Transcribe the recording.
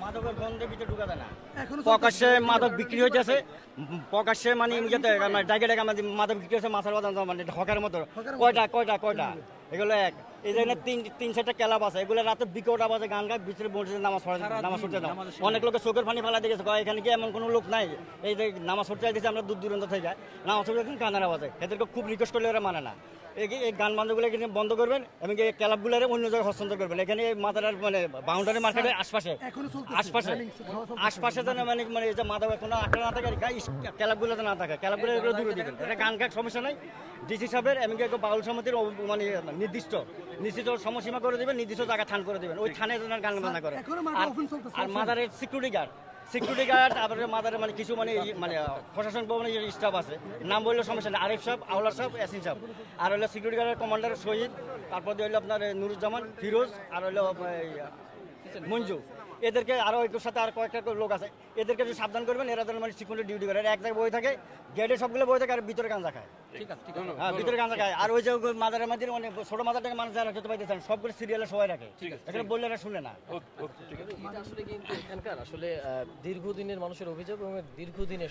মাদকের গন্ধের ভিতরে ঢুকা দেয় না। এখনো প্রকাশ্যে মাদক বিক্রি হইতেছে, প্রকাশ্যে মানে ইয়েতে মানে ডাইকে ডাইকে আমাদের মাদক বিক্রি হচ্ছে মাছের বাজার মানে হকারের মতো। কয়টা এগুলো এক এই জন্য তিন চারটা ক্লাব আছে, এগুলো রাতে বিকেলটা বাজে গান গায়, ভিতরে মসজিদে নামাজ পড়তে দাও। অনেক লোকের চোখের পানি ফেলা দেখেছে, এখানে কি এমন কোনো লোক নাই এই যে নামাজ পড়তে দিয়েছে, আমরা দূর দূরান্ত থেকে নামাজ পড়তে গানের আওয়াজে, এদেরকে খুব রিকোয়েস্ট করলে ওরা মানে না। এই গান বান্ধবগুলো এখানে বন্ধ করবেন এবং এই ক্লাবগুলোর অন্য জায়গায় হস্তান্তর করবেন। এখানে মাদার মানে বাউন্ডারি মার্কেটের আশপাশে যেন মানে মানে এই যে মাদক এখনো আটটা না থাকে, ক্লাবগুলোতে না থাকে, ক্লাবগুলো এগুলো দূরে দিবেন। এটা গান গান সমস্যা নাই, ডিসি সাহেবের এমনকি বাউল সমিতির মানে নির্দিষ্ট সময়সীমা করে দিবেন, নির্দিষ্ট জায়গা থান করে দিবেন, ওই থানে যেন গান বাজনা করে। আর মাদারের সিকিউরিটি গার্ড তারপরে মাদারের মানে কিছু মানে মানে প্রশাসন ভবনের স্টাফ আছে, নাম বললে সমস্যা নেই, আরিফ সাহেব, আউলার সাহেব, ইয়াসিন সাহেব। আর হলো সিকিউরিটি গার্ডের কমান্ডার শহীদ, তারপর দিয়ে হলো আপনার নুরুজ্জামান, ফিরোজ, আর হলো মঞ্জু। এদেরকে আরো একটু সাথে আর কয়েকটা লোক আছে, এদেরকে যদি সাবধান করবেন, এরা যেন মানে সিকিউরিটি ডিউটি করে। এক জায়গায় বই থাকে, গেটে সবগুলো বই থাকে, আর ভিতরে গাঁজা খায়। হ্যাঁ, ভিতরে গাঁজা খায়। আর ওই যে মাদারের মাঝে মানে ছোট মাদারটাকে মানুষ যারা খেতে পাইতেছেন, সবগুলো সিরিয়ালে সবাই রাখে, এখানে বললে এরা শুনে না। এটা আসলে কিন্তু এখানকার আসলে দীর্ঘদিনের মানুষের অভিযোগ এবং দীর্ঘদিনের